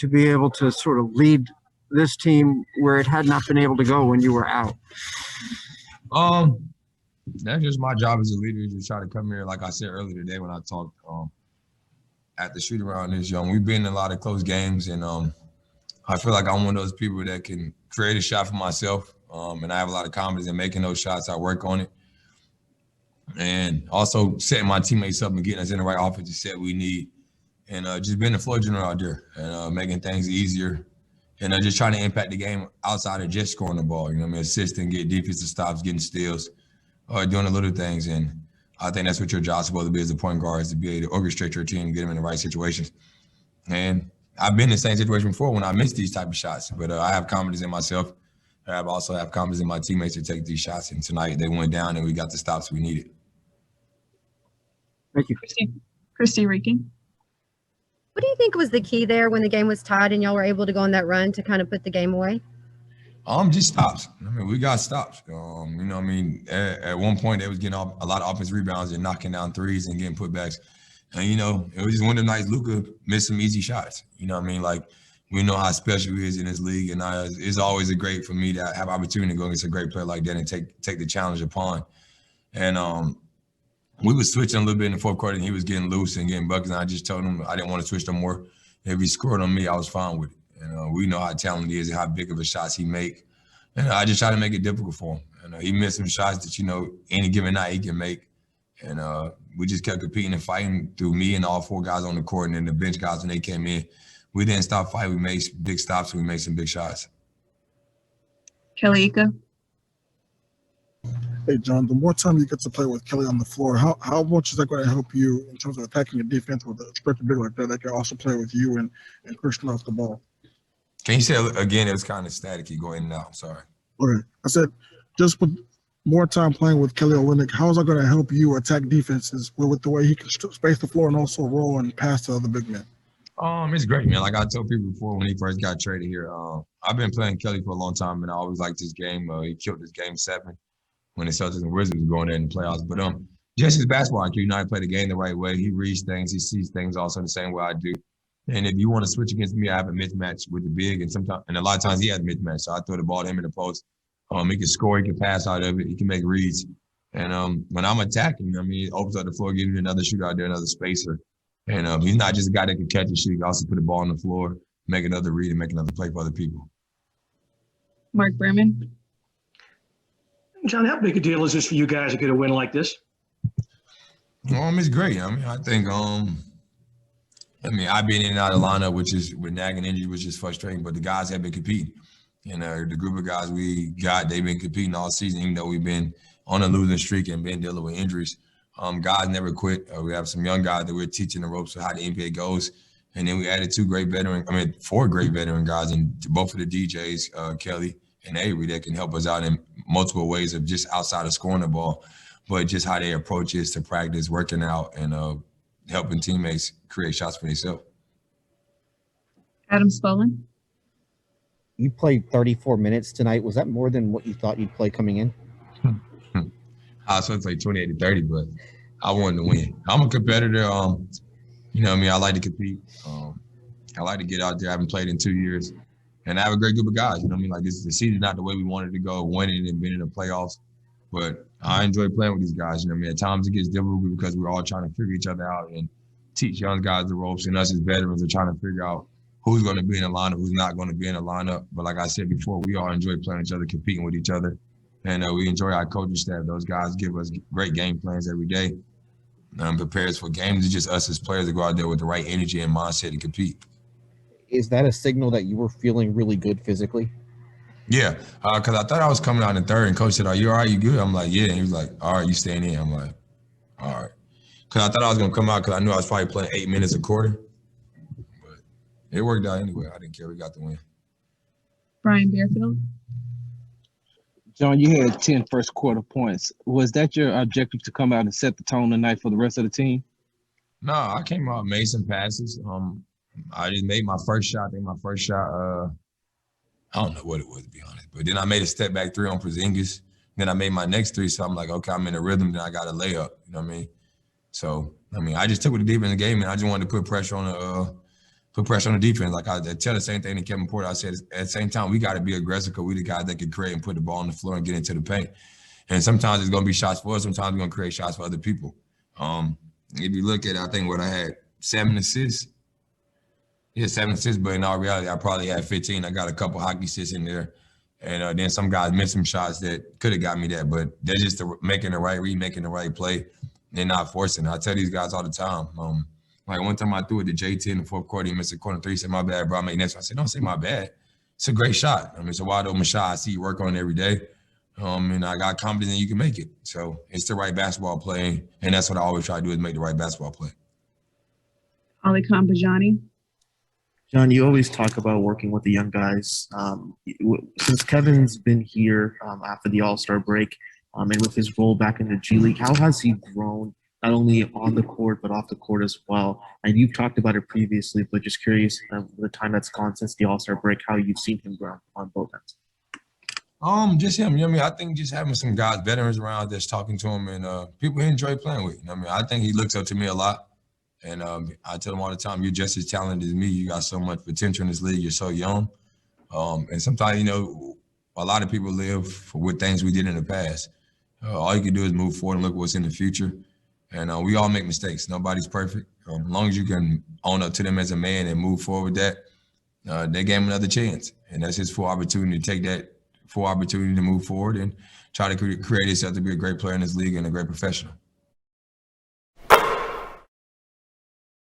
to be able to sort of lead this team where it had not been able to go when you were out? That's just my job as a leader, is to try to come here. Like I said earlier today when I talked at the shoot around this young, we've been in a lot of close games, and I feel like I'm one of those people that can create a shot for myself, and I have a lot of confidence in making those shots. I work on it, and also setting my teammates up and getting us in the right offensive set we need, and just being the floor general out there and making things easier, and just trying to impact the game outside of just scoring the ball. You know what I mean? Assisting, get defensive stops, getting steals, doing the little things. And I think that's what your job's supposed to be as a point guard, is to be able to orchestrate your team and get them in the right situations. And I've been in the same situation before when I missed these type of shots, but I have confidence in myself. I also have confidence in my teammates to take these shots. And tonight they went down and we got the stops we needed. Thank you. Christy Reeking. What do you think was the key there when the game was tied and y'all were able to go on that run to kind of put the game away? Just stops. I mean, we got stops. You know what I mean? At one point, they was getting a lot of offensive rebounds and knocking down threes and getting putbacks. And, you know, it was just one of the nights Luka missed some easy shots. You know what I mean? Like, we know how special he is in this league. And it's always great for me to have opportunity to go against a great player like that and take the challenge upon. And we was switching a little bit in the fourth quarter, and he was getting loose and getting buckets. And I just told him I didn't want to switch no more. If he scored on me, I was fine with it. And we know how talented he is and how big of a shots he make. And I just try to make it difficult for him. And he missed some shots that, you know, any given night he can make. And we just kept competing and fighting through me and all four guys on the court, and then the bench guys when they came in. We didn't stop fighting. We made big stops. We made some big shots. Kelly Ika. Hey, John, the more time you get to play with Kelly on the floor, how much is that going to help you in terms of attacking your defense with a stretch big like that can also play with you and Christian off the ball? Can you say it again? It was kind of staticky going in and out. Sorry. Okay. I said just with more time playing with Kelly Olynyk, how is that going to help you attack defenses with the way he can space the floor and also roll and pass to other big men? It's great, man. Like I told people before when he first got traded here, I've been playing Kelly for a long time, and I always liked this game. He killed this game 7 when the Celtics and Wizards were going there in the playoffs. But just his basketball IQ, you know, I play the game the right way. He reads things, he sees things also the same way I do. And if you want to switch against me, I have a mismatch with the big, and a lot of times he has a mismatch. So I throw the ball to him in the post. He can score, he can pass out of it, he can make reads. And when I'm attacking, I mean, it opens up the floor, gives you another shooter out there, another spacer. And he's not just a guy that can catch and shoot. He can also put the ball on the floor, make another read, and make another play for other people. Mark Berman. John, how big a deal is this for you guys to get a win like this? It's great. I mean, I think I've been in and out of the lineup, which is with nagging injury, which is frustrating, but the guys have been competing. The group of guys we got, they've been competing all season, even though we've been on a losing streak and been dealing with injuries. Guys never quit. We have some young guys that we're teaching the ropes of how the NBA goes. And then we added 4 great veteran guys, and both of the DJs, Kelly and Avery, that can help us out in multiple ways of just outside of scoring the ball, but just how they approach it to practice, working out, and helping teammates create shots for themselves. Adam Spolin. You played 34 minutes tonight. Was that more than what you thought you'd play coming in? I was supposed to play 28 to 30, but I wanted to win. I'm a competitor. You know what I mean? I like to compete. I like to get out there. I haven't played in 2 years. And I have a great group of guys. You know what I mean? Like, the season's not the way we wanted to go, winning and being in the playoffs. But I enjoy playing with these guys. You know what I mean? At times it gets difficult because we're all trying to figure each other out and teach young guys the ropes. And us as veterans are trying to figure out who's going to be in the lineup, who's not going to be in the lineup. But like I said before, we all enjoy playing each other, competing with each other. And we enjoy our coaching staff. Those guys give us great game plans every day. Prepare us for games. It's just us as players to go out there with the right energy and mindset to compete. Is that a signal that you were feeling really good physically? Yeah, because I thought I was coming out in third, and coach said, "Are you all right? You good?" I'm like, "Yeah." And he was like, "All right, you staying in?" I'm like, "All right." Because I thought I was going to come out because I knew I was probably playing 8 minutes a quarter. But it worked out anyway. I didn't care. We got the win. Brian Bearfield. John, you had 10 first quarter points. Was that your objective, to come out and set the tone tonight for the rest of the team? No, I came out, made some passes. I just made my first shot. I think my first shot, I don't know what it was, to be honest. But then I made a step back 3 on Porzingis. Then I made my next 3. So I'm like, okay, I'm in a rhythm. Then I got a layup. You know what I mean? So, I just took with the deep in the game, and I just wanted to put pressure on put pressure on the defense. Like I tell the same thing to Kevin Porter. I said at the same time, we got to be aggressive because we the guys that can create and put the ball on the floor and get into the paint. And sometimes it's going to be shots for us. Sometimes we're going to create shots for other people. If you look at it, I think what I had 7 assists. Yeah, 7 assists, but in all reality, I probably had 15. I got a couple hockey assists in there. And then some guys missed some shots that could have got me that, but they're just making the right read, making the right play. They're not forcing it. I tell these guys all the time. Like one time I threw it to JT in the fourth quarter, he missed a corner three. He said, my bad, bro. I made next one. I said, don't say my bad. It's a great shot. I mean, it's a wide open shot. I see you work on it every day. And I got confidence that you can make it. So it's the right basketball play. And that's what I always try to do is make the right basketball play. Ali Kambajani. John, you always talk about working with the young guys. Since Kevin's been here after the All-Star break and with his role back in the G League, how has he grown, not only on the court, but off the court as well? And you've talked about it previously, but just curious, the time that's gone since the All-Star break, how you've seen him grow on both ends. Just him. You know what I mean? I think just having some guys, veterans around that's talking to him and people he enjoy playing with. You know what I mean? I think he looks up to me a lot. And I tell him all the time, you're just as talented as me. You got so much potential in this league. You're so young. And sometimes, you know, a lot of people live with things we did in the past. All you can do is move forward and look what's in the future. And we all make mistakes. Nobody's perfect. As long as you can own up to them as a man and move forward with that, they gave him another chance. And that's his full opportunity to take that full opportunity to move forward and try to create himself to be a great player in this league and a great professional.